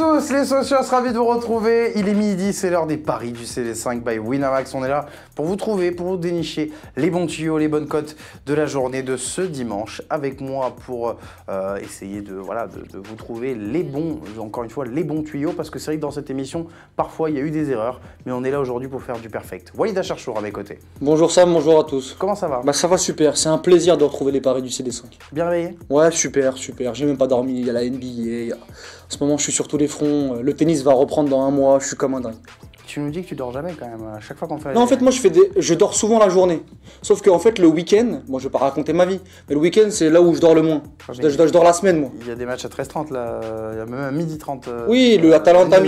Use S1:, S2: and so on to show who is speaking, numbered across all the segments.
S1: tous les socios, ravis de vous retrouver. Il est midi, c'est l'heure des paris du CD5 by Winamax. On est là pour vous trouver, pour vous dénicher les bons tuyaux, les bonnes cotes de la journée de ce dimanche. Avec moi pour essayer de vous trouver les bons, encore une fois, les bons tuyaux. Parce que c'est vrai que dans cette émission, parfois il y a eu des erreurs. Mais on est là aujourd'hui pour faire du perfect. Walid Acharchour à mes côtés.
S2: Bonjour Sam, bonjour à tous.
S1: Comment ça va?
S2: Bah ça va super, c'est un plaisir de retrouver les paris du CD5.
S1: Bien réveillé?
S2: Ouais, super, j'ai même pas dormi, il y a la NBA, en ce moment je suis sur tous les fronts, le tennis va reprendre dans un mois, je suis comme un dingue.
S1: Tu nous dis que tu dors jamais quand même, à chaque fois qu'on fait...
S2: Non, en fait, moi je dors souvent la journée. Sauf qu'en fait, le week-end, moi je vais pas raconter ma vie, mais le week-end c'est là où je dors le moins. Je dors la semaine, moi.
S1: Il y a des matchs à 13h30 là, il y a même à 12h30.
S2: Oui, le Atalanta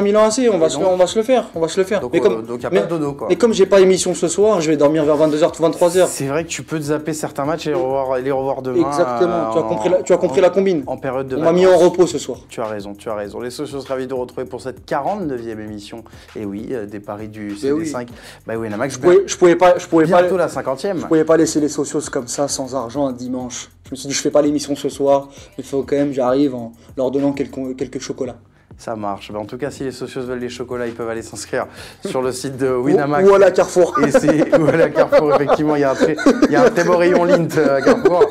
S2: Milan AC, on va se le faire.
S1: Donc il n'y a pas de dodo quoi.
S2: Et comme j'ai pas émission ce soir, je vais dormir vers 22h, 23h.
S1: C'est vrai que tu peux te zapper certains matchs et les revoir demain.
S2: Exactement, tu as compris la combine.
S1: En période de
S2: On m'a mis en repos ce soir.
S1: Tu as raison. Les socios seraient ravis de retrouver pour cette 49e émission. Et oui, des paris du CD5.
S2: Oui.
S1: Bah oui, Winamax,
S2: je pouvais pas
S1: bientôt la 50e.
S2: Je pouvais pas laisser les socios comme ça, sans argent, un dimanche. Je me suis dit, je fais pas l'émission ce soir, mais il faut quand même, j'arrive en leur donnant quelques chocolats.
S1: Ça marche. En tout cas, si les socios veulent les chocolats, ils peuvent aller s'inscrire sur le site de Winamax.
S2: Ou à la Carrefour.
S1: Ou à la Carrefour, effectivement, il y a un très beau rayon Lint à Carrefour.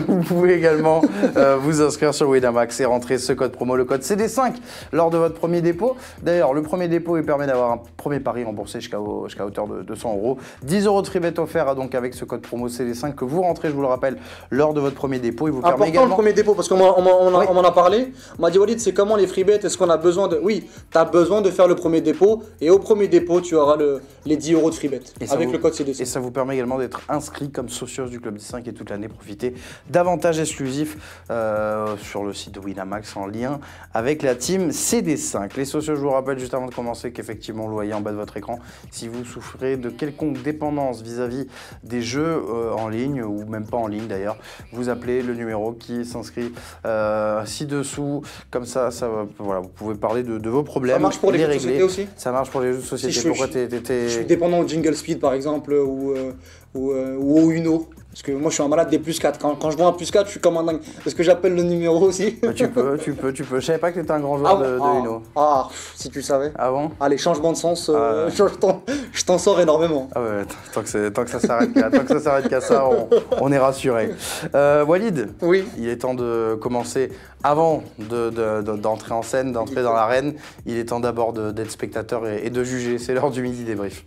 S1: Vous pouvez également vous inscrire sur Winamax et rentrer ce code promo, le code CD5, lors de votre premier dépôt. D'ailleurs, le premier dépôt, il permet d'avoir un premier pari remboursé jusqu'à hauteur de 200 €. 10 € de free bet offert donc avec ce code promo CD5 que vous rentrez, je vous le rappelle, lors de votre premier dépôt. Il vous permet également...
S2: le premier dépôt, parce qu'on m'en a parlé. On m'a dit, Walid, c'est comment les free bets? Est-ce qu'on a besoin de... Oui, tu as besoin de faire le premier dépôt et au premier dépôt, tu auras les 10 € de free bet avec le code CDC.
S1: Et ça vous permet également d'être inscrit comme socios du Club 5 et toute l'année profiter d'avantages exclusifs sur le site de Winamax en lien avec la team CD5. Les socios, je vous rappelle juste avant de commencer qu'effectivement, vous le voyez en bas de votre écran, si vous souffrez de quelconque dépendance vis-à-vis des jeux en ligne ou même pas en ligne d'ailleurs, vous appelez le numéro qui s'inscrit ci-dessous. Comme ça, voilà, vous pouvez parler de vos problèmes.
S2: Ça marche pour les jeux de société aussi? Ça
S1: marche pour les jeux de société.
S2: Si je suis dépendant au Jingle Speed par exemple ou au Uno. Parce que moi je suis un malade des plus 4. Quand je vois un plus 4, je suis comme un dingue. Est-ce que j'appelle le numéro aussi?
S1: Bah, tu peux. Je savais pas que tu étais un grand joueur de Uno.
S2: Si tu savais.
S1: Ah bon?
S2: Allez, changement de sens, je t'en sors énormément.
S1: Ah ouais, tant que ça s'arrête qu'à ça, on est rassuré. Walid,
S2: oui.
S1: Il est temps de commencer. Avant d'entrer en scène, d'entrer dans l'arène, il est temps d'abord d'être spectateur et de juger. C'est l'heure du midi débrief.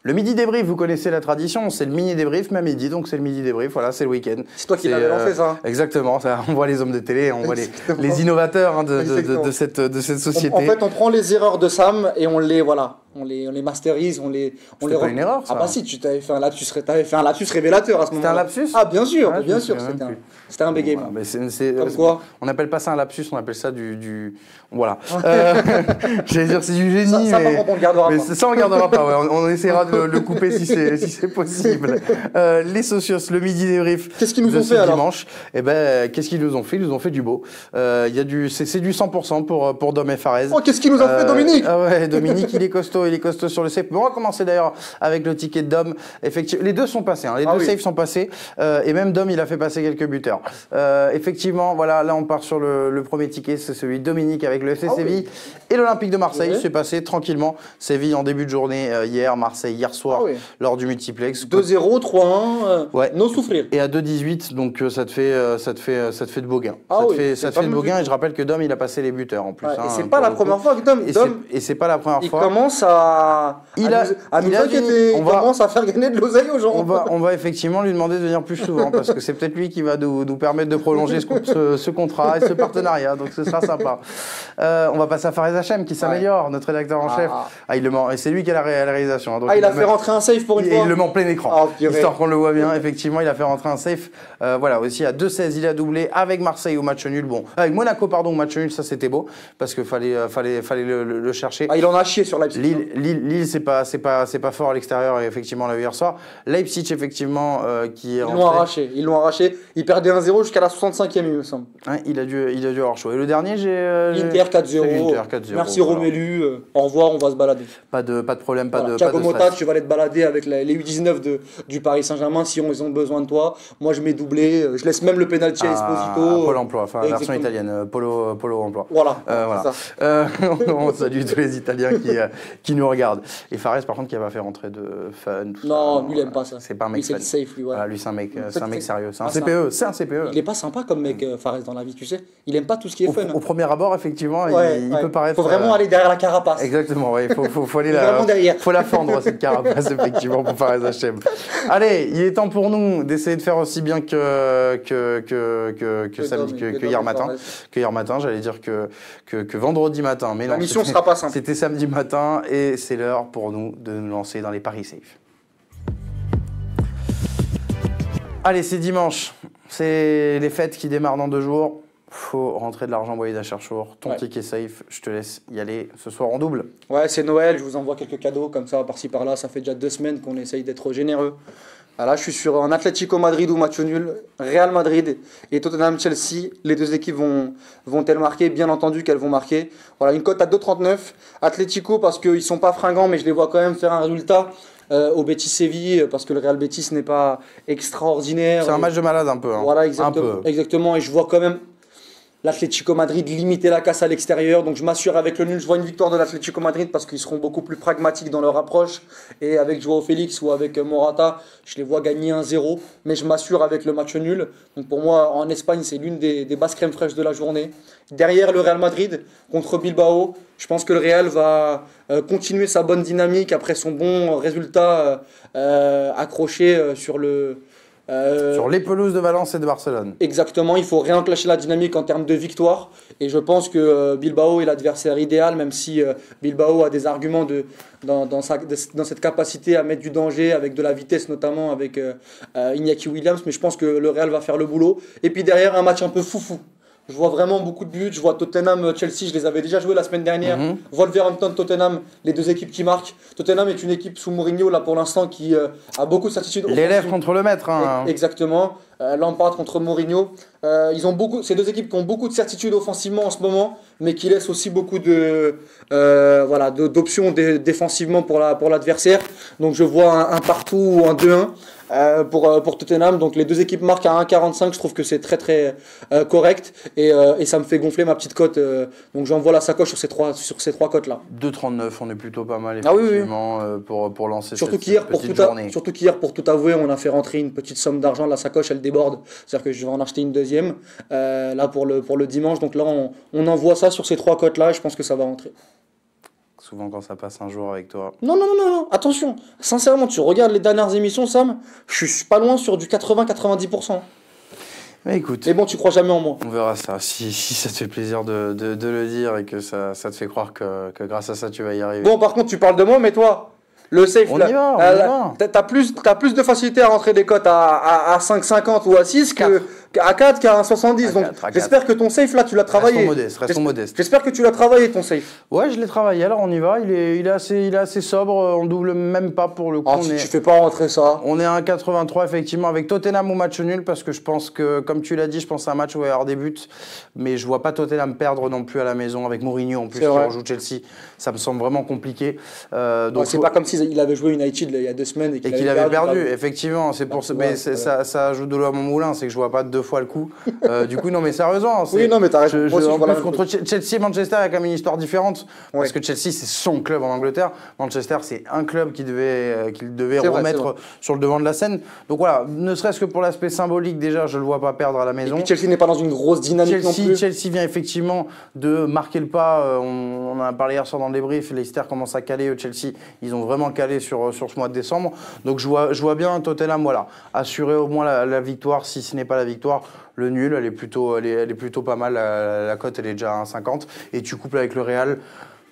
S1: Le midi débrief, vous connaissez la tradition, c'est le mini débrief, même midi, donc c'est le midi débrief, voilà, c'est le week-end.
S2: C'est toi qui l'avais lancé ça.
S1: Exactement, on voit les hommes de télé, on voit les innovateurs de cette société.
S2: En fait, on prend les erreurs de Sam et on les masterise, on les
S1: pas une erreur, ça.
S2: Ah bah si, tu t'avais fait un lapsus révélateur à ce moment-là.
S1: C'était un lapsus?
S2: Ah bien sûr, c'était un bégaiement.
S1: Comme quoi? On n'appelle pas ça un lapsus, on appelle ça du... Voilà. J'allais dire c'est du génie,
S2: ça par contre on le gardera pas.
S1: Ça on le gardera pas, ouais. On essaiera de le couper si c'est possible. Les socios, le midi débrief.
S2: Qu'est-ce qu'ils nous ont fait alors?
S1: Dimanche. Eh ben, qu'est-ce qu'ils nous ont fait? Ils nous ont fait du beau. C'est du 100% pour Dom et Fares.
S2: Oh, qu'est-ce qu'il nous a fait Dominique?
S1: Ah ouais, Dominique, il est costaud sur le safe. Bon, on va commencer d'ailleurs avec le ticket de Dom. Effectivement, les deux sont passés, les deux safes sont passés. Et même Dom, il a fait passer quelques buteurs. Effectivement, voilà, là on part sur le premier ticket, c'est celui de Dominique avec le FC Séville et l'Olympique de Marseille. C'est passé tranquillement. Séville en début de journée hier, Marseille hier soir lors du multiplex.
S2: 2-0, 3-1, non souffrir.
S1: Et à 2-18, donc ça te fait de beaux gains. Ça te fait de beaux gains et je rappelle que Dom, il a passé les buteurs en plus.
S2: Et c'est pas la première fois que Dom...
S1: Et c'est pas la première fois.
S2: Il commence à nous inquiéter. Il commence à faire gagner de l'oseille aux gens.
S1: On va effectivement lui demander de venir plus souvent parce que c'est peut-être lui qui va nous permettre de prolonger ce contrat et ce partenariat. Donc ce sera sympa. On va passer à Fares Hachem qui s'améliore, notre rédacteur en chef. Il le ment. Et c'est lui qui a la réalisation. Donc
S2: il a fait rentrer un safe pour une fois.
S1: Il le met en plein écran. Histoire qu'on le voit bien. Effectivement, il a fait rentrer un safe. Voilà, aussi à 2-16, il a doublé avec Marseille au match nul. Bon, avec Monaco, pardon, au match nul, ça c'était beau parce qu'il fallait le chercher.
S2: Il en a chié sur Leipzig.
S1: Lille, c'est pas fort à l'extérieur, et effectivement, on l'a vu hier soir. Leipzig, effectivement, qui est rentré.
S2: Ils l'ont arraché. Ils perdaient 1-0 jusqu'à la 65e, il me semble.
S1: Ouais, il a dû avoir chaud. Et le dernier,
S2: Inter 4-0. Merci
S1: voilà.
S2: Romelu. Au revoir, on va se balader.
S1: Pas de problème, pas de
S2: Thiago Motta,
S1: stress.
S2: tu vas aller te balader avec les U19 du Paris Saint-Germain si ils ont besoin de toi. Moi, je mets doublé. Je laisse même le penalty à Esposito.
S1: Pôle emploi, enfin, version italienne, Polo emploi.
S2: Voilà.
S1: On salue tous les Italiens qui nous regardent. Et Fares, par contre, qui n'a pas fait rentrer de fun.
S2: Non, lui, il aime pas ça.
S1: C'est pas un mec
S2: c'est le safe, lui. Ouais.
S1: Voilà, lui, c'est un mec sérieux. C'est un CPE. C'est un CPE.
S2: Il est pas sympa comme mec, Fares, dans la vie, tu sais. Il aime pas tout ce qui est fun.
S1: Au premier abord, effectivement, il peut paraître.
S2: Faut vraiment aller derrière la carapace.
S1: Exactement, ouais. Faut aller
S2: vraiment derrière.
S1: Faut la fendre, cette carapace, effectivement, pour Fares Hachem. Allez, il est temps pour nous d'essayer de faire aussi bien que hier matin. J'allais dire que vendredi matin. Mais
S2: la
S1: non,
S2: mission sera pas simple.
S1: C'était samedi matin et c'est l'heure pour nous de nous lancer dans les paris safe. Allez, c'est dimanche. C'est les fêtes qui démarrent dans 2 jours. Faut rentrer de l'argent Boïda Cherchour. Ton ticket safe, je te laisse y aller ce soir en double.
S2: Ouais, c'est Noël, je vous envoie quelques cadeaux comme ça, par-ci par-là. Ça fait déjà 2 semaines qu'on essaye d'être généreux. Là, je suis sur un Atlético Madrid ou match nul, Real Madrid et Tottenham-Chelsea. Les 2 équipes vont-elles marquer? Bien entendu qu'elles vont marquer. Voilà, une cote à 2,39. Atlético parce qu'ils ne sont pas fringants, mais je les vois quand même faire un résultat. Au Betis Séville, parce que le Real Betis n'est pas extraordinaire.
S1: C'est un match de malade un peu. Hein.
S2: Voilà, exactement. Et je vois quand même l'Atlético Madrid limiter la casse à l'extérieur. Donc je m'assure avec le nul, je vois une victoire de l'Atlético Madrid parce qu'ils seront beaucoup plus pragmatiques dans leur approche. Et avec Joao Félix ou avec Morata, je les vois gagner 1-0. Mais je m'assure avec le match nul. Donc pour moi, en Espagne, c'est l'une des basses crèmes fraîches de la journée. Derrière le Real Madrid contre Bilbao, je pense que le Real va continuer sa bonne dynamique après son bon résultat accroché sur
S1: les pelouses de Valence et de Barcelone.
S2: Exactement, il faut réenclencher la dynamique en termes de victoire. Et je pense que Bilbao est l'adversaire idéal, même si Bilbao a des arguments dans cette capacité à mettre du danger, avec de la vitesse notamment, avec Iñaki Williams. Mais je pense que le Real va faire le boulot. Et puis derrière, un match un peu foufou. Je vois vraiment beaucoup de buts. Je vois Tottenham-Chelsea, je les avais déjà joués la semaine dernière. Wolverhampton-Tottenham, les 2 équipes qui marquent. Tottenham est une équipe sous Mourinho, là pour l'instant, qui a beaucoup de certitudes.
S1: L'élève contre le maître. Hein.
S2: Exactement. Lampard contre Mourinho. Ces 2 équipes qui ont beaucoup de certitudes offensivement en ce moment, mais qui laissent aussi beaucoup d'options défensivement pour l'adversaire. Donc je vois un partout ou un 2-1. Pour Tottenham, donc les 2 équipes marquent à 1,45, je trouve que c'est très très correct et ça me fait gonfler ma petite cote, donc j'envoie la sacoche sur ces trois cotes là.
S1: 2,39, on est plutôt pas mal effectivement. Pour lancer
S2: surtout
S1: cette petite journée.
S2: Surtout qu'hier, pour tout avouer, on a fait rentrer une petite somme d'argent, la sacoche elle déborde, c'est-à-dire que je vais en acheter une deuxième là pour le dimanche, donc là on envoie ça sur ces 3 cotes là et je pense que ça va rentrer.
S1: Souvent quand ça passe un jour avec toi.
S2: Non, attention, sincèrement, tu regardes les dernières émissions, Sam, je suis pas loin sur du 80-90%.
S1: Mais écoute.
S2: Mais bon, tu crois jamais en moi.
S1: On verra ça. Si ça te fait plaisir de le dire et que ça te fait croire que grâce à ça tu vas y arriver.
S2: Bon, par contre, tu parles de moi, mais toi, le safe,
S1: on y va.
S2: T'as plus de facilité à rentrer des cotes à 5,50 ou à 6 qu'à 4 qu'à 1,70. Donc j'espère que ton safe là tu l'as travaillé.
S1: Restons modestes.
S2: J'espère que tu l'as travaillé ton safe.
S1: Ouais, je l'ai travaillé. Alors on y va. Il est assez sobre. On double même pas pour le coup.
S2: Tu fais pas rentrer ça.
S1: On est à 1,83 effectivement avec Tottenham au match nul parce que je pense que, comme tu l'as dit, je pense à un match où il va y avoir des buts. Mais je vois pas Tottenham perdre non plus à la maison avec Mourinho en plus qui rejoue Chelsea. Ça me semble vraiment compliqué.
S2: Donc c'est pas comme s'il avait joué United il y a 2 semaines et qu'il
S1: avait perdu. Effectivement, c'est pour ça. Mais ça ajoute de l'eau à mon moulin. C'est que je vois pas 2 fois le coup. Du coup, non, mais sérieusement.
S2: Oui, non, mais t'as raison.
S1: En plus, contre Chelsea et Manchester, il y a quand même une histoire différente. Parce que Chelsea, c'est son club en Angleterre. Manchester, c'est un club qu'il devait remettre sur le devant de la scène. Donc voilà, ne serait-ce que pour l'aspect symbolique, déjà, je le vois pas perdre à la maison.
S2: Et puis Chelsea n'est pas dans une grosse dynamique non plus.
S1: Chelsea vient effectivement de marquer le pas. On en a parlé hier soir dans le débrief. Leicester commence à caler. Chelsea, ils ont vraiment calé sur ce mois de décembre. Donc je vois bien Tottenham, voilà, assurer au moins la victoire, si ce n'est pas la victoire. Le nul, elle est plutôt pas mal. La cote, elle est déjà à 1,50. Et tu couples avec le Real.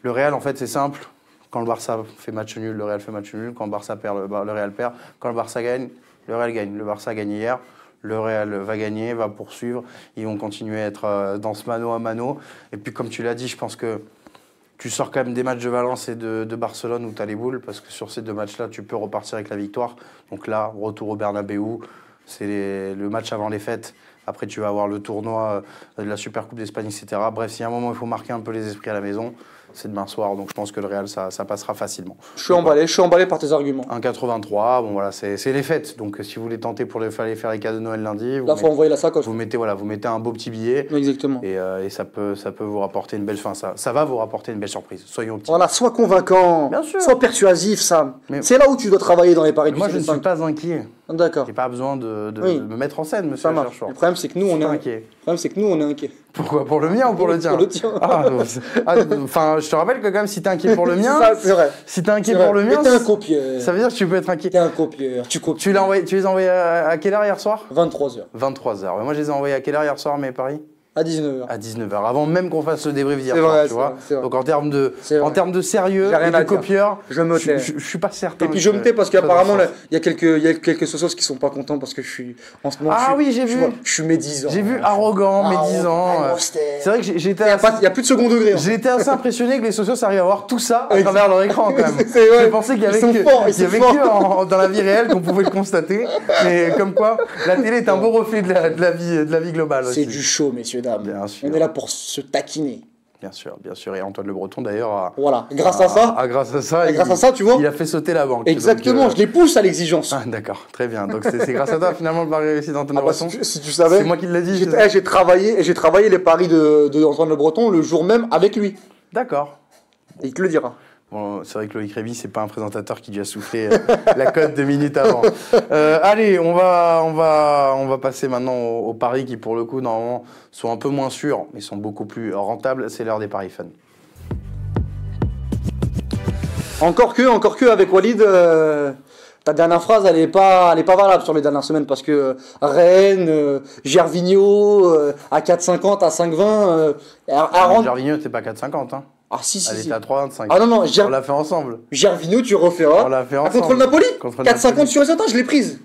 S1: Le Real, en fait, c'est simple. Quand le Barça fait match nul, le Real fait match nul. Quand le Barça perd, le Real perd. Quand le Barça gagne, le Real gagne. Le Barça a gagné hier. Le Real va gagner, va poursuivre. Ils vont continuer à être dans ce mano à mano. Et puis, comme tu l'as dit, je pense que Tu sors quand même des matchs de Valence et de Barcelone où tu as les boules, parce que sur ces 2 matchs-là, tu peux repartir avec la victoire. Donc là, retour au Bernabéu, c'est le match avant les fêtes. Après, tu vas avoir le tournoi de la Supercoupe d'Espagne, etc. Bref, s'il y a un moment où il faut marquer un peu les esprits à la maison, c'est demain soir. Donc je pense que le Real, ça passera facilement.
S2: Je suis emballé par tes arguments.
S1: 1,83, bon voilà, c'est les fêtes. Donc si vous voulez tenter pour aller faire les cadeaux de Noël lundi,
S2: Là, il faut envoyer la sacoche.
S1: vous mettez un beau petit billet.
S2: Exactement.
S1: Et ça peut vous rapporter une belle fin. Ça va vous rapporter une belle surprise. Soyons optimistes.
S2: Voilà, sois convaincant,
S1: Bien sûr.
S2: sois persuasif, Sam.
S1: Mais
S2: c'est là où tu dois travailler dans les paris du
S1: moi, je ne
S2: CD5.
S1: suis pas inquiet.
S2: D'accord.
S1: J'ai pas besoin de
S2: Oui.
S1: me mettre en scène, monsieur
S2: Ça marche.
S1: Chercheur.
S2: Le problème, c'est que nous, on est
S1: inquiet.
S2: Le problème, c'est que nous, on est inquiets.
S1: Pourquoi? Pour le mien ou pour le tien?
S2: Pour le tien.
S1: Enfin, je te rappelle que quand même, si t'es inquiet pour le mien,
S2: C'est vrai.
S1: si t'es inquiet
S2: C'est
S1: pour
S2: vrai.
S1: le mien,
S2: Mais t'es un copieur.
S1: ça veut dire que tu peux être inquiet.
S2: T'es un copieur. Tu copies.
S1: Tu les as envoyés à quelle heure hier soir?
S2: 23h.
S1: 23h. Moi, je les ai envoyés à quelle heure hier soir, mes paris?
S2: À 19h.
S1: À 19h, avant même qu'on fasse le débrief d'hier
S2: C'est
S1: soir,
S2: vrai,
S1: tu vois.
S2: c'est vrai.
S1: Donc en termes de sérieux
S2: J'ai rien
S1: et de
S2: à dire.
S1: copieur,
S2: Je me tais.
S1: je suis pas certain.
S2: Et puis je me tais parce qu'apparemment, il y a quelques socios qui sont pas contents parce que je suis en ce moment.
S1: Ah oui, j'ai
S2: tu
S1: vu.
S2: vois, je suis médisant.
S1: J'ai vu arrogant, médisant. C'est vrai que j'étais
S2: Il n'y a plus de second degré.
S1: j'ai été assez impressionné que les socios arrivent à voir tout ça à travers leur écran quand même.
S2: Ouais.
S1: Je pensais qu'il y avait que dans la vie réelle qu'on pouvait le constater. Mais comme quoi, la télé est un beau reflet de la vie globale aussi.
S2: C'est du show, messieurs, dames.
S1: Bien sûr.
S2: On est là pour se taquiner.
S1: Bien sûr, bien sûr. Et Antoine Le Breton d'ailleurs
S2: Voilà, grâce à ça.
S1: Grâce à ça,
S2: tu vois.
S1: il a fait sauter la banque.
S2: Exactement,
S1: donc,
S2: je les pousse à l'exigence.
S1: Ah, d'accord, très bien. Donc c'est grâce à toi finalement le pari réussi d'Antoine Le Breton.
S2: Si tu savais.
S1: C'est moi qui l'ai dit.
S2: J'ai travaillé les paris de Antoine Le Breton le jour même avec lui.
S1: D'accord.
S2: Et il te le dira.
S1: Bon, c'est vrai que Loïc Rémy, c'est pas un présentateur qui lui a soufflé la cote 2 minutes avant. Allez, on va passer maintenant aux paris qui, pour le coup, normalement, sont un peu moins sûrs, mais sont beaucoup plus rentables. C'est l'heure des paris fun.
S2: Encore que, avec Walid, ta dernière phrase, elle est pas valable sur les dernières semaines parce que Rennes, Gervinho, à 4,50, à 5,20,
S1: Gervinho, c'est pas 4,50, hein.
S2: Ah si.
S1: Elle était à 3,25.
S2: Ah non,
S1: on l'a fait ensemble.
S2: Gervinho, tu referas.
S1: On l'a fait ensemble.
S2: Contre le Napoli. 4,50 sur les je l'ai prise.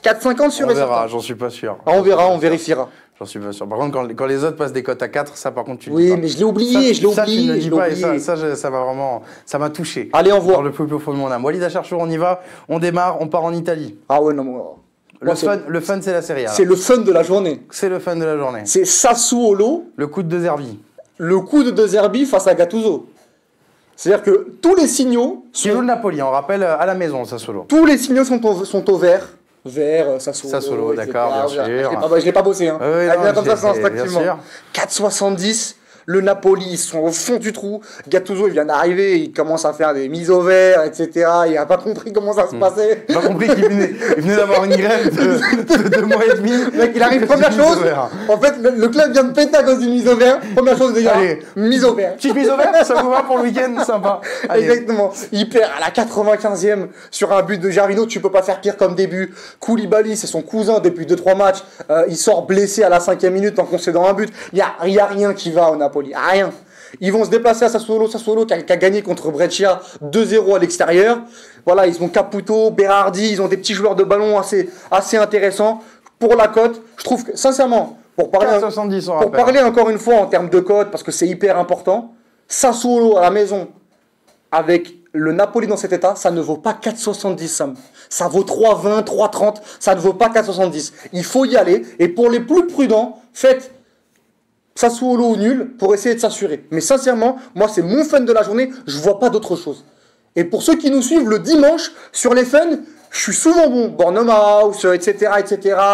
S2: 4,50 sur les
S1: On verra, j'en suis pas sûr.
S2: Ah, on verra, on vérifiera.
S1: J'en suis pas sûr. Par contre, quand les autres passent des cotes à 4, ça par contre tu le
S2: dis
S1: dis
S2: pas. Oui, mais je l'ai oublié,
S1: Ça, tu ne le dis pas et ça m'a touché.
S2: Allez, on voit.
S1: Dans le plus profond de mon âme. Walid Acharchour, on y va, on démarre, on part en Italie.
S2: Ah ouais, non,
S1: le fun, c'est la Serie A.
S2: C'est le fun de la journée.
S1: C'est le fun de la journée.
S2: C'est Sassuolo.
S1: Le coup de De Zerbi.
S2: Le coup de De Zerbi face à Gattuso. C'est-à-dire que tous les signaux...
S1: Qui joue le Napoli, on rappelle, à la maison, Sassuolo.
S2: Tous les signaux sont au vert. Vert,
S1: Sassuolo, d'accord, bien sûr.
S2: Je l'ai pas bossé, hein.
S1: Oui,
S2: comme ça, c'est instinctivement.
S1: 4,70.
S2: Le Napoli, ils sont au fond du trou. Gattuso, il vient d'arriver, il commence à faire des mises au vert, etc. Il n'a pas compris comment ça se passait.
S1: Il n'a pas compris qu'il venait d'avoir une grève de 2 mois et demi.
S2: Mec, il arrive, première chose. En fait, le club vient de péter à cause d'une mise au vert. Première chose, déjà, mise au vert.
S1: Petite mise au vert, ça vous va pour le week-end, sympa.
S2: Allez. Exactement. Il perd à la 95e sur un but de Gervinho. Tu peux pas faire pire comme début. Koulibaly, c'est son cousin depuis 2-3 matchs. Il sort blessé à la 5e minute en concédant un but. Il y a rien qui va au Napoli. Rien. Ils vont se déplacer à Sassuolo qui a gagné contre Brescia 2-0 à l'extérieur. Voilà, ils ont Caputo, Berardi, ils ont des petits joueurs de ballon assez intéressants. Pour la cote, je trouve que, sincèrement, pour parler encore une fois en termes de cote, parce que c'est hyper important, Sassuolo à la maison, avec le Napoli dans cet état, ça ne vaut pas 4,70, Sam. Ça vaut 3,20, 3,30, ça ne vaut pas 4,70. Il faut y aller, et pour les plus prudents, faites Sassuolo ou nul pour essayer de s'assurer. Mais sincèrement, moi c'est mon fun de la journée, je vois pas d'autre chose. Et pour ceux qui nous suivent le dimanche, sur les fun, je suis souvent bon. Bornhouse, etc.,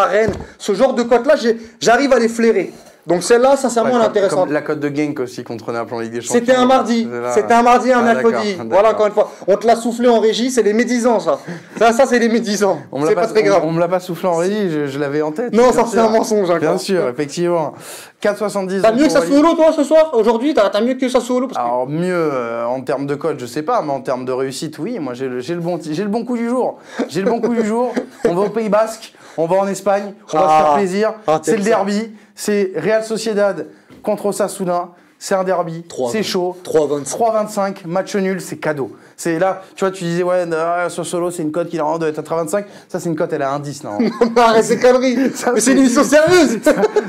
S2: Rennes, ce genre de cotes-là, j'arrive à les flairer. Donc celle-là, sincèrement, elle est intéressante.
S1: Comme la cote de Genk aussi contre Naples en Ligue des Champions.
S2: C'était un mardi, et un mercredi.
S1: D'accord.
S2: Voilà, encore une fois. On te l'a soufflé en régie, c'est les médisants, ça. Ça c'est les médisants. C'est pas très grave.
S1: On me l'a pas soufflé en régie, je l'avais en tête.
S2: Non, ça c'est un mensonge.
S1: Bien sûr, effectivement. 4,70.
S2: T'as mieux que Sassuolo, toi, ce soir, aujourd'hui? T'as mieux que Sassuolo?
S1: Alors, mieux en termes de cote, je sais pas, mais en termes de réussite, oui. Moi, j'ai le bon coup du jour. J'ai le bon coup du jour. On va au Pays Basque, on va en Espagne, on va se faire plaisir. C'est le derby, c'est Real Sociedad contre Osasuna. c'est un derby,
S2: 3-20.
S1: c'est chaud.
S2: 3-25.
S1: 3-25, match nul, c'est cadeau. C'est là, tu vois, tu disais, ouais, Sassuolo, c'est une cote qui leur doit être à 3,25. Ça, c'est une cote, elle a 1,10, non.
S2: Arrête ces conneries. Mais c'est une émission sérieuse.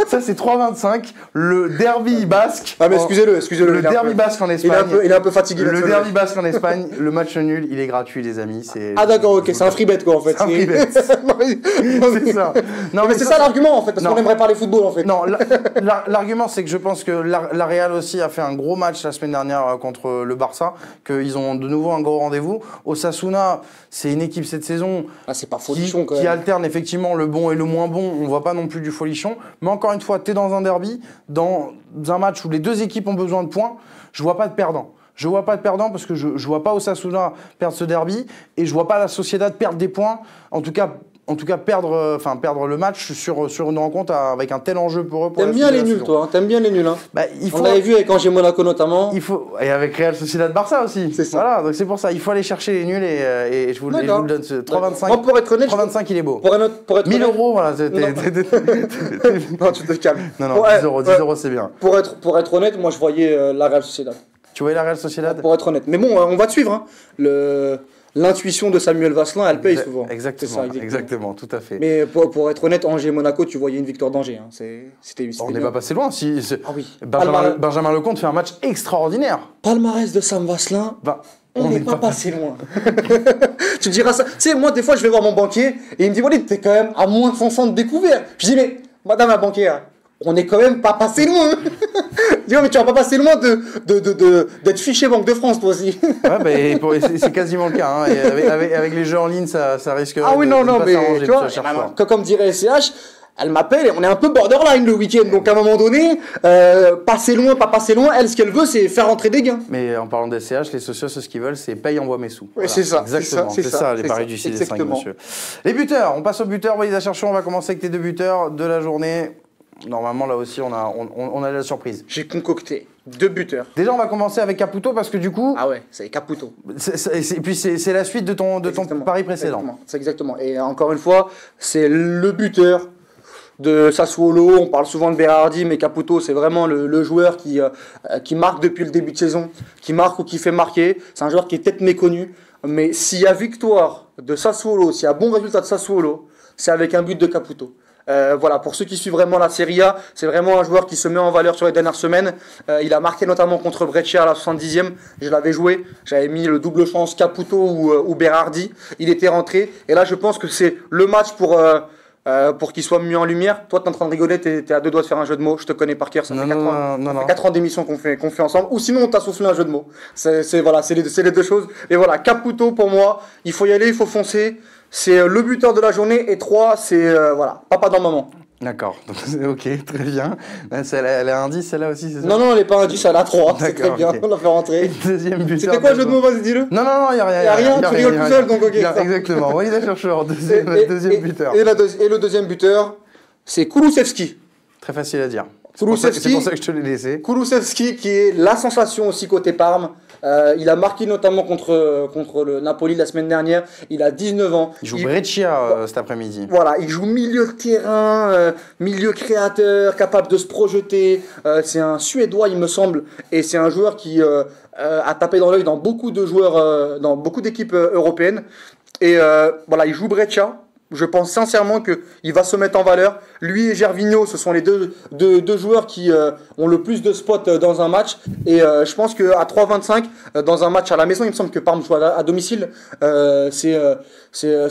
S1: Ça, c'est 3,25. Le derby basque.
S2: Ah, mais excusez-le.
S1: Le derby basque en Espagne.
S2: Il est un peu fatigué.
S1: Le derby basque en Espagne, le match nul, il est gratuit, les amis.
S2: Ah, d'accord, ok, c'est un free bet, quoi, en fait.
S1: C'est un free bet. C'est ça.
S2: Non, mais c'est ça l'argument, en fait, parce qu'on aimerait parler football, en fait.
S1: Non, l'argument, c'est que je pense que la Real aussi a fait un gros match la semaine dernière contre le Barça, qu'ils ont de nouveau un gros rendez-vous. Osasuna, c'est une équipe cette saison
S2: c'est pas folichon, quand même.
S1: qui alterne effectivement le bon et le moins bon. On voit pas non plus du folichon. Mais encore une fois, tu es dans un derby, dans un match où les deux équipes ont besoin de points. Je vois pas de perdant. Je vois pas de perdant parce que je vois pas Osasuna perdre ce derby et je vois pas la Sociedad perdre des points. En tout cas perdre le match sur une rencontre avec un tel enjeu pour eux.
S2: T'aimes bien les nuls, toi, hein. T'aimes bien les nuls, hein. On l'avait vu avec Angers Monaco notamment.
S1: Et avec Real Sociedad Barça aussi.
S2: C'est ça.
S1: Voilà, donc c'est pour ça. Il faut aller chercher les nuls et je vous le donne. 3,25.
S2: Moi, pour être honnête,
S1: 3,25, il est beau.
S2: Pour être
S1: 1000 euros, voilà.
S2: Non, tu te calmes.
S1: Non, 10 euros, c'est bien.
S2: Pour être honnête, moi, je voyais la Real Sociedad.
S1: Tu voyais la Real Sociedad?
S2: Pour être honnête. Mais bon, on va te suivre, hein. L'intuition de Samuel Vasselin, elle paye souvent.
S1: Exactement, tout à fait.
S2: Mais pour être honnête, Angers-Monaco, tu voyais une victoire d'Angers. Hein.
S1: On n'est pas passé loin.
S2: Ah oui.
S1: Benjamin Lecomte fait un match extraordinaire.
S2: Palmarès de Sam Vasselin. On n'est pas passé loin. Tu diras ça. Tu sais, moi, des fois, je vais voir mon banquier et il me dit, Walid, t'es quand même à moins 500 de découvert. Je dis, mais, madame la banquière, on n'est quand même pas passé loin. Je dis, mais tu vas pas passer loin d'être fiché Banque de France, toi aussi.
S1: Ouais, c'est quasiment le cas. Hein. Et avec les jeux en ligne, ça risque
S2: de pas
S1: s'arranger,
S2: tu vois, comme dirait SCH, elle m'appelle et on est un peu borderline le week-end. Donc à un moment donné, passer loin, pas passer loin, elle, ce qu'elle veut, c'est faire rentrer des gains.
S1: Mais en parlant d'SCH, les socios, ce qu'ils veulent, c'est paye, envoie mes sous.
S2: Voilà. C'est ça.
S1: Exactement, c'est ça les paris du CD5, monsieur. Les buteurs, on passe aux buteurs. Walid Acharchour, on va commencer avec tes deux buteurs de la journée. Normalement, là aussi, on a la surprise.
S2: J'ai concocté 2 buteurs.
S1: Déjà, on va commencer avec Caputo parce que du coup...
S2: Ah ouais, c'est Caputo.
S1: Et puis, c'est la suite de ton pari précédent.
S2: C'est exactement. Et encore une fois, c'est le buteur de Sassuolo. On parle souvent de Berardi, mais Caputo, c'est vraiment le joueur qui marque depuis le début de saison, qui marque ou qui fait marquer. C'est un joueur qui est peut-être méconnu. Mais s'il y a victoire de Sassuolo, s'il y a bon résultat de Sassuolo, c'est avec un but de Caputo. Voilà, pour ceux qui suivent vraiment la Serie A, c'est vraiment un joueur qui se met en valeur sur les dernières semaines. Il a marqué notamment contre Brescia à la 70e. Je l'avais joué, j'avais mis le double chance Caputo ou Berardi. Il était rentré. Et là, je pense que c'est le match pour qu'il soit mis en lumière. Toi, tu es en train de rigoler, tu es à 2 doigts de faire un jeu de mots. Je te connais par cœur. Ça fait 4 ans d'émission qu'on fait ensemble. Ou sinon, on t'a soufflé un jeu de mots. C'est les deux choses. Et voilà, Caputo, pour moi, il faut y aller, il faut foncer. C'est le buteur de la journée et 3, c'est papa dans maman.
S1: D'accord, ok, très bien. Elle a un 10 celle-là aussi, c'est ça?
S2: Non, elle n'est pas un 10, elle a 3. C'est très bien, on l'a fait rentrer.
S1: Et deuxième buteur.
S2: C'était quoi le jeu de mots, vas-y, dis-le?
S1: Non, il n'y a rien.
S2: Il n'y a rien, tu rigoles tout seul, donc ok.
S1: Exactement, Walid Acharchour, deuxième buteur.
S2: Et le deuxième buteur, c'est Kulusevski.
S1: Très facile à dire. C'est
S2: Kulusevski,
S1: pour ça que je te l'ai laissé.
S2: Kulusevski qui est la sensation aussi côté Parme. Il a marqué notamment contre le Napoli la semaine dernière. Il a 19 ans.
S1: Il joue Brescia cet après-midi.
S2: Voilà, il joue milieu de terrain, milieu créateur, capable de se projeter. C'est un Suédois, il me semble, et c'est un joueur qui a tapé dans l'œil dans beaucoup de joueurs, dans beaucoup d'équipes européennes. Et voilà, il joue Brescia. Je pense sincèrement qu'il va se mettre en valeur. Lui et Gervinho, ce sont les deux joueurs qui ont le plus de spots dans un match. Et je pense qu'à 3,25, dans un match à la maison, il me semble que Parme joue à domicile, c'est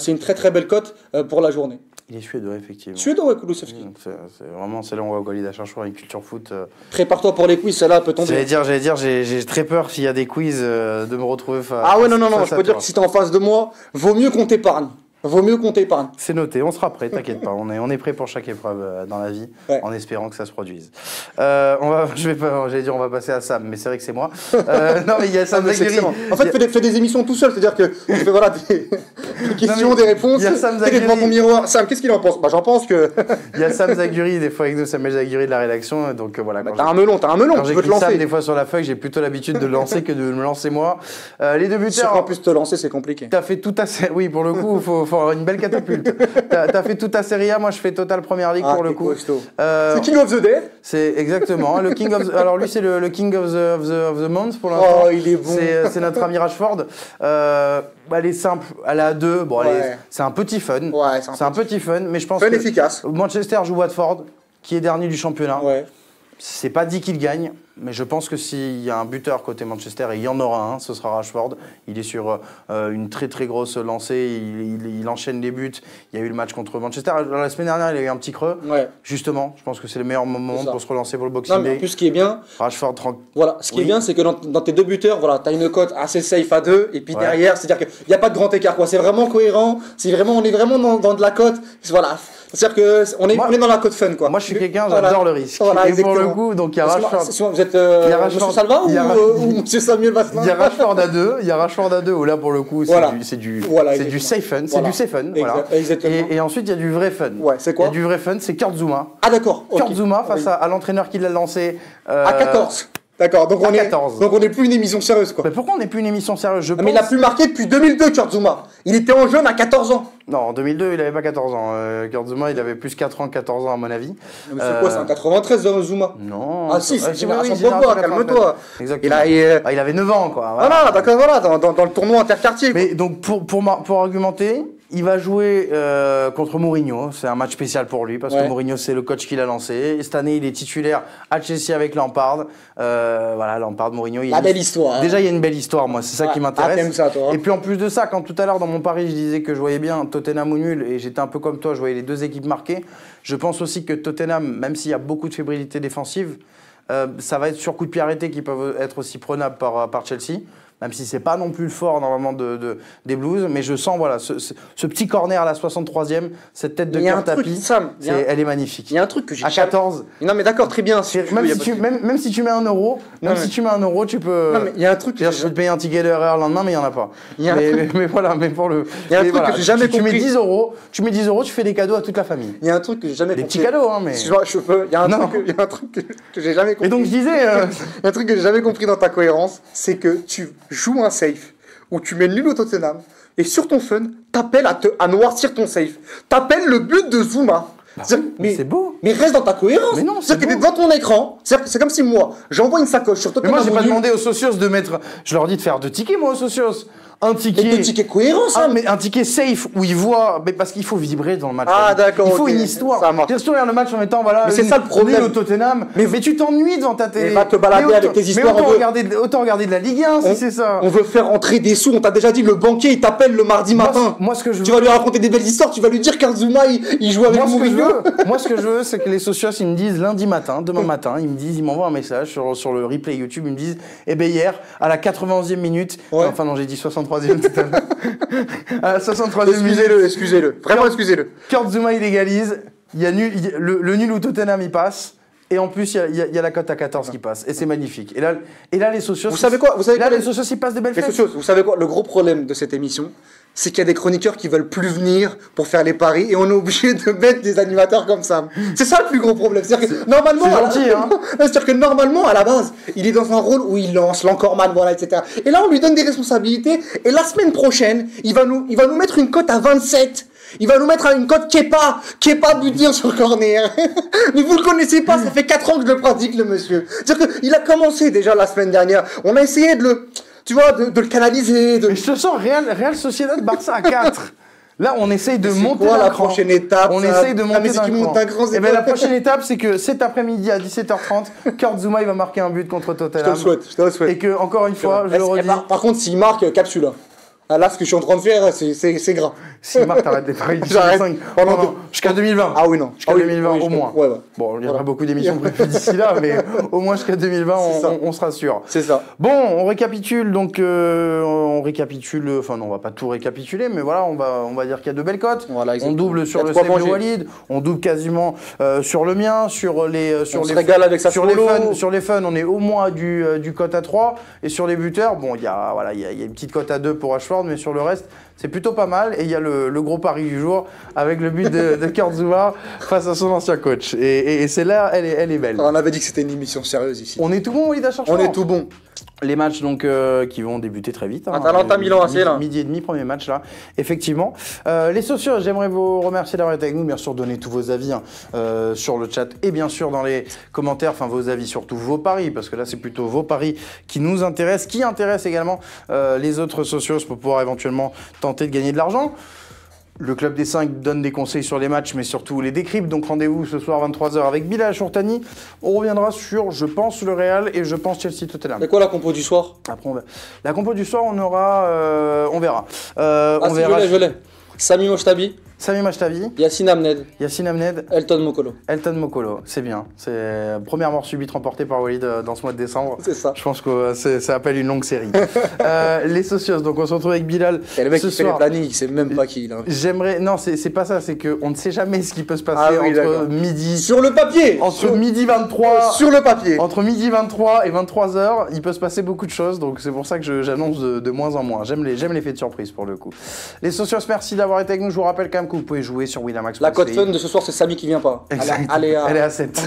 S2: une très très belle cote pour la journée.
S1: Il est suédois, effectivement.
S2: Suédois, ouais, Kulusevski.
S1: C'est là où on voit Walid Acharchour avec culture foot.
S2: Prépare-toi pour les quiz, celle-là peut tomber.
S1: J'allais dire, j'ai très peur s'il y a des quiz de me retrouver face.
S2: Ah ouais, non, je peux dire que si t'es en face de moi, vaut mieux qu'on t'épargne. Vaut mieux qu'on t'épargne.
S1: C'est noté, on sera prêt, t'inquiète pas. On est prêt pour chaque épreuve dans la vie, en espérant que ça se produise. J'allais dire on va passer à Sam, mais c'est vrai que c'est moi. Non mais il y a Sam Zaguri.
S2: En fait, fais des émissions tout seul, c'est-à-dire que tu fais des questions, des réponses.
S1: Il y a Sam Zaguri.
S2: Devant ton miroir. Sam, qu'est-ce qu'il en pense? J'en pense que.
S1: Il y a Sam Zaguri, des fois avec nous, Samuel Zaguri de la rédaction, donc voilà.
S2: T'as un melon,
S1: Quand
S2: tu peux te lancer.
S1: Sam, des fois sur la feuille, j'ai plutôt l'habitude de le lancer que de me lancer moi. Les deux buteurs.
S2: En plus, te lancer, c'est compliqué.
S1: T'as fait tout assez. Oui, pour le coup, faut faut une belle catapulte. T'as fait toute ta Serie A, moi je fais Total Première Ligue pour le coup.
S2: C'est King of the Day.
S1: C'est exactement le King of the... Alors lui c'est le King of the Month pour l'instant.
S2: Oh, il est bon.
S1: C'est notre ami Rashford. Elle est simple, elle est à 2. Bon, c'est un petit fun.
S2: Ouais,
S1: c'est un petit fun, mais je pense
S2: que
S1: efficace. Manchester joue Watford, qui est dernier du championnat.
S2: Ouais.
S1: C'est pas dit qu'il gagne, mais je pense que s'il y a un buteur côté Manchester, et il y en aura un, ce sera Rashford. Il est sur une très très grosse lancée, il enchaîne les buts. Il y a eu le match contre Manchester. La semaine dernière, il a eu un petit creux.
S2: Ouais.
S1: Justement, je pense que c'est le meilleur moment pour se relancer pour le Boxing
S2: Day. Non, mais en plus, ce qui est bien,
S1: Rashford,
S2: voilà, ce qui est bien, c'est que dans tes deux buteurs, voilà, tu as une cote assez safe à 2, et puis derrière, c'est-à-dire qu'il n'y a pas de grand écart. C'est vraiment cohérent, on est vraiment dans de la cote. Voilà. C'est-à-dire qu'on est dans la cote fun, quoi.
S1: Moi, je suis quelqu'un, j'adore le risque.
S2: Voilà,
S1: et pour le coup, donc il y a Rashford.
S2: Vous êtes Monsieur Salva ou Monsieur Samuel Vasselin?
S1: Il y a Rashford à 2, où là, pour le coup, c'est du safe fun. C'est du safe fun, voilà. Et ensuite, il y a du vrai fun.
S2: Ouais, c'est quoi?
S1: Il y a du vrai fun, c'est Kurt Zouma.
S2: Ah, d'accord.
S1: Kurt Zouma face à l'entraîneur qui l'a lancé.
S2: À 14. D'accord, donc on n'est plus une émission sérieuse, quoi.
S1: Mais pourquoi on n'est plus une émission sérieuse?
S2: Mais il a plus marqué depuis 2002, Kurt Zouma. Il était en jeune à 14 ans.
S1: Non, en 2002, il n'avait pas 14 ans. Kurt Zouma, il avait plus 4 ans, 14 ans à mon avis.
S2: Mais c'est quoi, c'est en 93, Zouma?
S1: Non.
S2: Ah si, c'est génération Pogba, calme-toi.
S1: Exactement. Il avait 9 ans, quoi.
S2: Voilà, d'accord, voilà, dans le tournoi interquartier.
S1: Mais donc, pour argumenter, il va jouer contre Mourinho. C'est un match spécial pour lui parce que Mourinho, c'est le coach qui l'a lancé. Et cette année, il est titulaire à Chelsea avec Lampard. Voilà, Lampard, Mourinho.
S2: La belle histoire.
S1: Déjà, il y a une belle histoire, moi. C'est ça qui m'intéresse.
S2: T'aimes ça, toi.
S1: Et puis, en plus de ça, quand tout à l'heure, dans mon pari, je disais que je voyais bien Tottenham ou nul, et j'étais un peu comme toi, je voyais les deux équipes marquées. Je pense aussi que Tottenham, même s'il y a beaucoup de fébrilité défensive, ça va être sur coup de pied arrêté qui peuvent être aussi prenables par Chelsea. Même si c'est pas non plus le fort normalement des Blues, mais je sens voilà ce petit corner à la 63e, cette tête de Kurt Tapie, elle est magnifique.
S2: Il y a un truc que j'ai
S1: à 14.
S2: Non mais d'accord, très bien.
S1: Même si tu mets 1 euro, tu peux.
S2: Non mais il y a un truc.
S1: Je vais te payer un ticket d'erreur le lendemain, mais il y en a pas. Mais voilà, mais pour le.
S2: Il y a un truc que j'ai jamais compris.
S1: Tu mets 10 euros, tu fais des cadeaux à toute la famille.
S2: Il y a un truc que j'ai jamais compris.
S1: Des petits cadeaux, hein, mais.
S2: Il y a un truc que j'ai jamais compris.
S1: Et donc je disais.
S2: Il y a un truc que j'ai jamais compris dans ta cohérence, c'est que tu joues un safe où tu mets nul au Tottenham et sur ton fun, t'appelles à noircir ton safe. T'appelles le but de Zouma.
S1: Mais c'est beau.
S2: Mais reste dans ta cohérence.
S1: Mais non,
S2: c'est-à-dire que t'es devant ton écran. C'est comme si moi, j'envoie une sacoche sur Tottenham.
S1: Mais moi, j'ai pas demandé aux socios de mettre. Je leur dis de faire 2 tickets, moi, aux socios. Un ticket.
S2: Mais 2 tickets cohérents, ça.
S1: Mais un ticket safe où ils voient. Mais parce qu'il faut vibrer dans le match.
S2: Ah, d'accord.
S1: Il faut une histoire.
S2: Ça marche.
S1: Tu regardes le match en mettant, voilà.
S2: Mais c'est ça le problème.
S1: Au Tottenham. Mais tu t'ennuies devant ta télé.
S2: Mais va te balader avec tes histoires.
S1: Mais autant regarder de la Ligue 1 si c'est ça.
S2: On veut faire rentrer des sous. On t'a déjà dit, le banquier, il t'appelle le mardi matin.
S1: Moi, ce que je veux.
S2: Tu vas lui raconter des belles histoires. Tu vas lui dire qu'Arzouma, il joue avec Mourinho.
S1: Moi, ce que je veux, c'est que les socios, ils me disent lundi matin, demain matin, ils m'envoient un message sur le replay YouTube. Ils me disent, eh ben hier, à la 91e minute. Enfin, non, j'ai dit 63e tout à l'heure. À la 63e minute.
S2: Excusez-le. Vraiment, excusez-le.
S1: Kurt Zouma, il égalise. Il y a le nul où Tottenham, il passe. Et en plus, il y a la cote à 14 qui passe. Et c'est magnifique. Et là, les socios.
S2: Vous savez quoi,
S1: les socios, ils passent des belles fêtes.
S2: Vous savez quoi? Le gros problème de cette émission, c'est qu'il y a des chroniqueurs qui veulent plus venir pour faire les paris et on est obligé de mettre des animateurs comme ça. C'est ça le plus gros problème. C'est-à-dire que normalement, c'est-à-dire que normalement, à la base, il est dans un rôle où il lance l'encorman, voilà, etc. Et là, on lui donne des responsabilités. Et la semaine prochaine, il va nous mettre une cote à 27. Il va nous mettre à une cote Kepa buteur sur corner. Mais vous le connaissez pas, ça fait 4 ans que je le pratique, le monsieur. C'est-à-dire qu'il a commencé déjà la semaine dernière. On a essayé de le canaliser.
S1: Mais je te sens Real Sociedad Barça à 4. Là, on essaye de monter
S2: la prochaine étape.
S1: On essaye de monter d'un cran.
S2: Et
S1: la prochaine étape, c'est que cet après-midi à 17h30, Kurt Zouma, il va marquer un but contre Tottenham.
S2: Je te le souhaite.
S1: Et que, encore une fois, je le redis.
S2: Par contre, s'il marque, capsule. Là, ce que je suis en train de faire, c'est gras.
S1: S'il marque, t'arrêtes d'être paris jusqu'à 2020.
S2: Ah oui, non.
S1: Jusqu'à 2020, au moins.
S2: Ouais.
S1: Bon, il y aura beaucoup d'émissions prévues d'ici là, mais au moins jusqu'à 2020, on sera sûr.
S2: C'est ça.
S1: Bon, on récapitule, donc enfin non, on va pas tout récapituler, mais voilà, on va dire qu'il y a de belles cotes. Voilà, on double sur le save de Walid, on double quasiment sur le mien, sur les fun, on est au moins du cote à 3, et sur les buteurs, bon, il y a une petite cote à 2 pour Ashford, mais sur le reste, C'est plutôt pas mal. Et il y a le gros pari du jour avec le but de Kurzawa face à son ancien coach. Et celle-là, elle est belle.
S2: On avait dit que c'était une émission sérieuse ici.
S1: On est tout bon, Walid Acharchour?
S2: On est tout bon.
S1: Les matchs donc qui vont débuter très vite.
S2: Atalanta-Milan, c'est là.
S1: Midi et demi, premier match là, effectivement. Les socios, j'aimerais vous remercier d'avoir été avec nous. Bien sûr, donnez tous vos avis sur le chat et bien sûr dans les commentaires, enfin vos avis, surtout vos paris, parce que là c'est plutôt vos paris qui nous intéressent, qui intéressent également les autres socios pour pouvoir éventuellement tenter de gagner de l'argent. Le Club des 5 donne des conseils sur les matchs, mais surtout les décrypte. Donc rendez-vous ce soir 23h avec Bilal Chourtani. On reviendra sur, je pense, le Real et je pense Chelsea-Tottenham.
S2: C'est quoi la compo du soir?
S1: Après, la compo du soir, on aura, on verra.
S2: On verra. Je l'ai. Sami Mojtabi.
S1: Sami Mojtabi.
S2: Yassine Amned.
S1: Yassine Amned.
S2: Elton Mokolo.
S1: Elton Mokolo, c'est bien. C'est la première mort subite remportée par Walid dans ce mois de décembre.
S2: C'est ça.
S1: Je pense que ça appelle une longue série. Les socios, donc on se retrouve avec Bilal.
S2: Et le mec qui fait les plannings, il sait même pas qui il est.
S1: J'aimerais. Non, c'est pas ça, c'est qu'on ne sait jamais ce qui peut se passer entre midi.
S2: Sur le papier.
S1: Entre midi 23.
S2: Sur le papier.
S1: Entre midi 23 et 23h, il peut se passer beaucoup de choses, donc c'est pour ça que j'annonce de moins en moins. J'aime les faits de surprise pour le coup. Les socios, merci d'avoir été avec nous. Je vous rappelle quand même que vous pouvez jouer sur Winamax.
S2: La cote fun de ce soir, c'est Samy qui vient pas.
S1: Elle est à 7.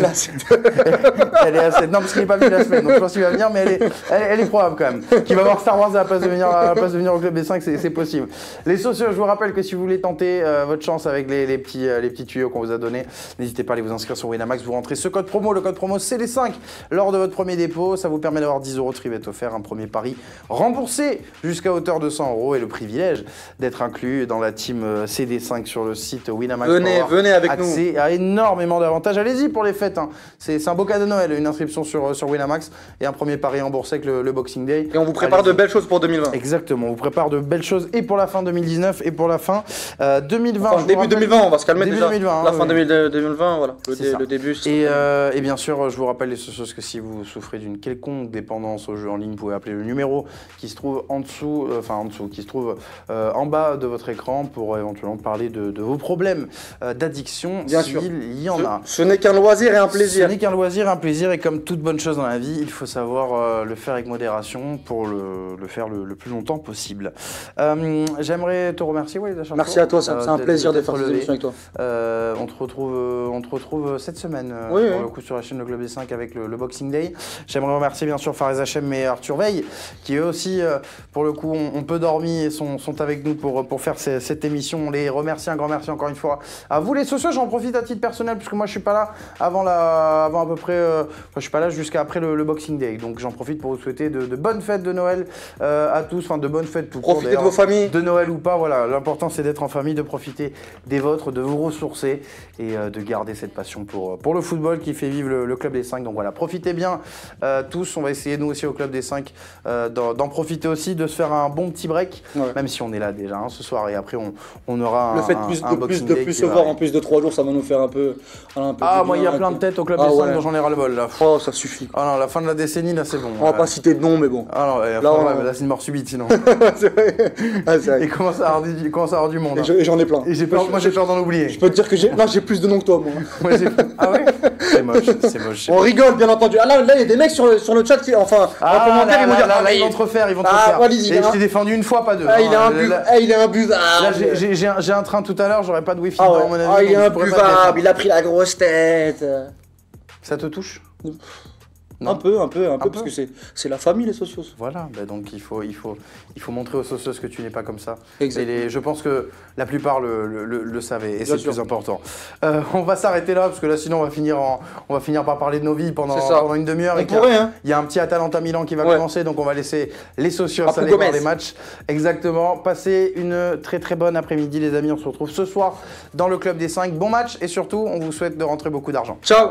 S1: Elle est à 7. Non, parce qu'il n'est pas venu la semaine, donc je pense qu'il va venir, mais elle est probable quand même. Qu'il va voir Star Wars à la place de venir au Club des 5, c'est possible. Les socios, je vous rappelle que si vous voulez tenter votre chance avec les petits tuyaux qu'on vous a donnés, n'hésitez pas à aller vous inscrire sur Winamax. Vous rentrez ce code promo, le code promo c'est les 5 lors de votre premier dépôt. Ça vous permet d'avoir 10 € Tribet offert, un premier pari remboursé jusqu'à hauteur de 100 € et le privilège d'être inclus dans la team CD5 sur le site Winamax.
S2: Venez avec nous.
S1: Accès à énormément d'avantages. Allez-y pour les fêtes. Hein. C'est un beau cadeau de Noël, une inscription sur Winamax et un premier pari remboursé avec le Boxing Day.
S2: Et on vous prépare de belles choses pour 2020.
S1: Exactement, on vous prépare de belles choses et pour la fin 2019 et pour la fin 2020.
S2: Enfin, début 2020, on va se calmer déjà.
S1: 2020,
S2: la fin 2020, voilà. Le début.
S1: Et bien sûr, je vous rappelle les socios que si vous souffrez d'une quelconque dépendance aux jeux en ligne, vous pouvez appeler le numéro qui se trouve en dessous, qui se trouve en bas de votre écran pour éventuellement parler de vos problèmes d'addiction.
S2: Bien sûr.
S1: Il y en a.
S2: Ce n'est qu'un loisir et un plaisir.
S1: Ce n'est qu'un loisir et un plaisir et comme toute bonne chose dans la vie, il faut savoir le faire avec modération pour le faire le plus longtemps possible. J'aimerais te remercier, Walid Acharchour.
S2: Merci à toi, c'est un plaisir d'être cette émission avec toi.
S1: On te retrouve cette semaine pour le coup sur la chaîne Le Club des 5 avec le Boxing Day. J'aimerais remercier bien sûr Fares Hachem et Arthur Veil qui eux aussi pour le coup ont peu dormi et sont avec nous pour faire cette émission. On les remercie, un grand merci encore une fois à vous les socios. J'en profite à titre personnel puisque moi je suis pas là avant à peu près je suis pas là jusqu'à après le Boxing Day, donc j'en profite pour vous souhaiter de bonnes fêtes de Noël à tous, enfin de bonnes fêtes tout court.
S2: Profitez de vos familles,
S1: de Noël ou pas, voilà, l'important c'est d'être en famille, de profiter des vôtres, de vous ressourcer et de garder cette passion pour le football qui fait vivre le Club des 5. Donc voilà, profitez bien tous, on va essayer nous aussi au Club des 5 d'en profiter aussi, de se faire un bon petit break, même si on est là déjà ce soir et après on aura
S2: le fait de plus se voir en plus de 3 jours, ça va nous faire un peu
S1: moi il y a plein de têtes au Club des 5 dont j'en ai ras le bol là.
S2: Oh, ça suffit.
S1: Ah non, la fin de la décennie là c'est bon.
S2: On va pas citer de nom mais bon.
S1: Ah non, là c'est une mort subite sinon. C'est vrai. Et commence à avoir du monde.
S2: Et j'en ai plein.
S1: Et moi j'ai peur d'en oublier.
S2: Je peux te dire que j'ai plus de noms que toi moi.
S1: Ah ouais. C'est moche.
S2: On rigole bien entendu. Ah là il y a des mecs sur le chat qui en commentaire ils vont dire
S1: là ils vont te refaire, Et je t'ai défendu une fois pas deux.
S2: Il est imbuvable.
S1: Là j'ai un train tout à l'heure, j'aurais pas de wifi dans mon avis.
S2: Ah il est imbuvable, il a pris la grosse tête.
S1: Ça te touche?
S2: Un peu, parce que c'est la famille les socios.
S1: Voilà, donc il faut montrer aux socios que tu n'es pas comme ça.
S2: Exactement.
S1: Je pense que la plupart le savaient et c'est le plus important. On va s'arrêter là parce que là sinon on va finir par parler de nos vies pendant une demi-heure. Il y a un petit Atalanta-Milan qui va commencer, donc on va laisser les socios aller voir les matchs. Exactement. Passez une très très bonne après-midi les amis, on se retrouve ce soir dans le Club des 5. Bon match et surtout on vous souhaite de rentrer beaucoup d'argent.
S2: Ciao.